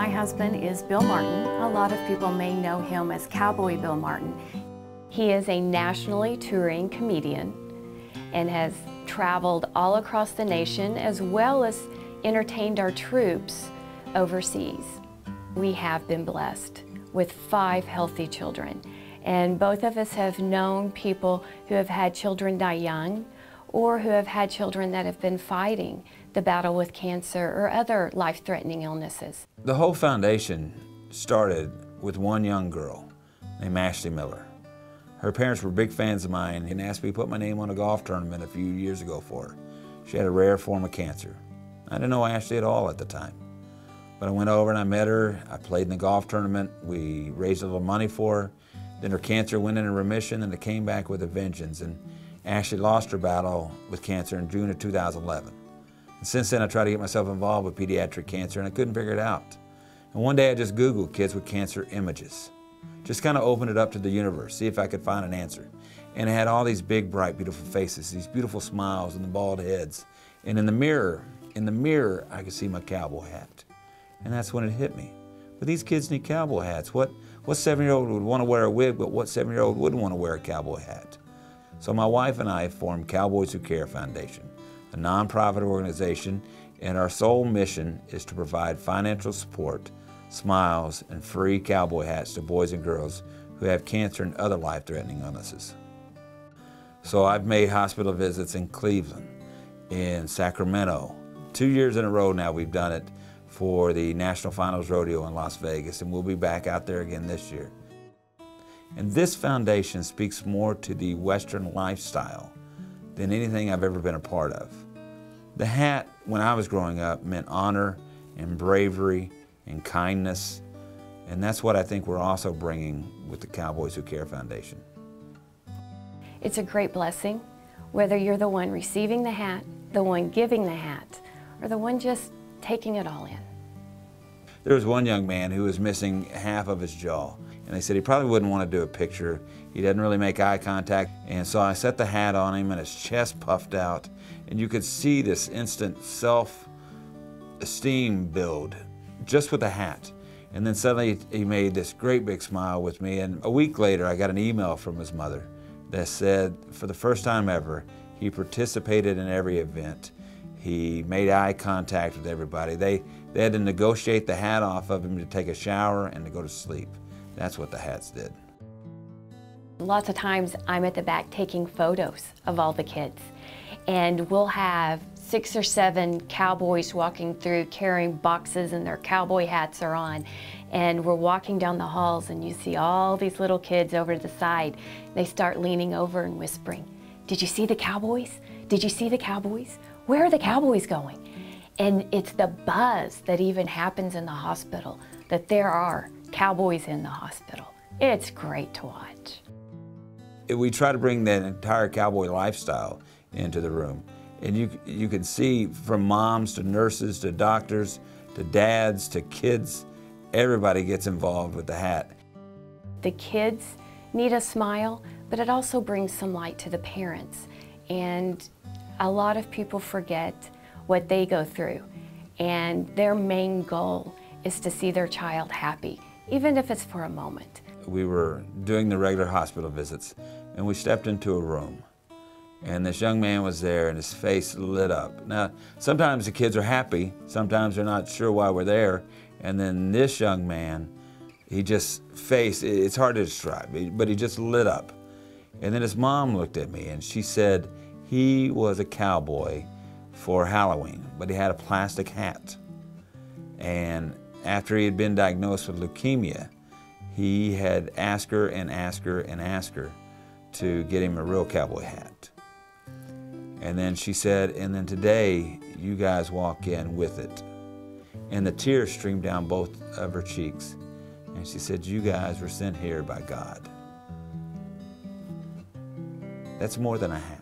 My husband is Bill Martin. A lot of people may know him as Cowboy Bill Martin. He is a nationally touring comedian and has traveled all across the nation as well as entertained our troops overseas. We have been blessed with 5 healthy children, and both of us have known people who have had children die young or who have had children that have been fighting the battle with cancer or other life-threatening illnesses. The whole foundation started with one young girl named Ashley Miller. Her parents were big fans of mine and asked me to put my name on a golf tournament a few years ago for her. She had a rare form of cancer. I didn't know Ashley at all at the time. But I went over and I met her. I played in the golf tournament. We raised a little money for her. Then her cancer went into remission and it came back with a vengeance. And Ashley lost her battle with cancer in June of 2011. And since then I tried to get myself involved with pediatric cancer and I couldn't figure it out. And one day I just Googled kids with cancer images. Just kind of opened it up to the universe, see if I could find an answer. And it had all these big, bright, beautiful faces, these beautiful smiles and the bald heads. And in the mirror, I could see my cowboy hat. And that's when it hit me. But these kids need cowboy hats. What 7-year-old would want to wear a wig, but what 7-year-old wouldn't want to wear a cowboy hat? So my wife and I formed Cowboys Who Care Foundation, a nonprofit organization, and our sole mission is to provide financial support, smiles, and free cowboy hats to boys and girls who have cancer and other life-threatening illnesses. So I've made hospital visits in Cleveland, in Sacramento. 2 years in a row now we've done it for the National Finals Rodeo in Las Vegas, and we'll be back out there again this year. And this foundation speaks more to the Western lifestyle than anything I've ever been a part of. The hat, when I was growing up, meant honor and bravery and kindness, and that's what I think we're also bringing with the Cowboys Who Care Foundation. It's a great blessing, whether you're the one receiving the hat, the one giving the hat, or the one just taking it all in. There was one young man who was missing half of his jaw, and they said he probably wouldn't want to do a picture. He doesn't really make eye contact, and so I set the hat on him and his chest puffed out, and you could see this instant self-esteem build just with the hat. And then suddenly he made this great big smile with me, and a week later I got an email from his mother that said for the first time ever he participated in every event. He made eye contact with everybody. They had to negotiate the hat off of him to take a shower and to go to sleep. That's what the hats did. Lots of times I'm at the back taking photos of all the kids, and we'll have 6 or 7 cowboys walking through carrying boxes and their cowboy hats are on, and we're walking down the halls and you see all these little kids over to the side. They start leaning over and whispering, "Did you see the Cowboys? Did you see the Cowboys? Where are the Cowboys going?" And it's the buzz that even happens in the hospital, that there are cowboys in the hospital. It's great to watch. We try to bring that entire cowboy lifestyle into the room. And you can see from moms to nurses to doctors to dads to kids, everybody gets involved with the hat. The kids need a smile, but it also brings some light to the parents. And a lot of people forget what they go through, and their main goal is to see their child happy, even if it's for a moment. We were doing the regular hospital visits, and we stepped into a room, and this young man was there, and his face lit up. Now, sometimes the kids are happy, sometimes they're not sure why we're there, and then this young man, he just it's hard to describe, but he just lit up. And then his mom looked at me, and she said he was a cowboy for Halloween, but he had a plastic hat. And after he had been diagnosed with leukemia, he had asked her and asked her and asked her to get him a real cowboy hat. And then she said, and then today you guys walk in with it. And the tears streamed down both of her cheeks. And she said, you guys were sent here by God. That's more than a hat.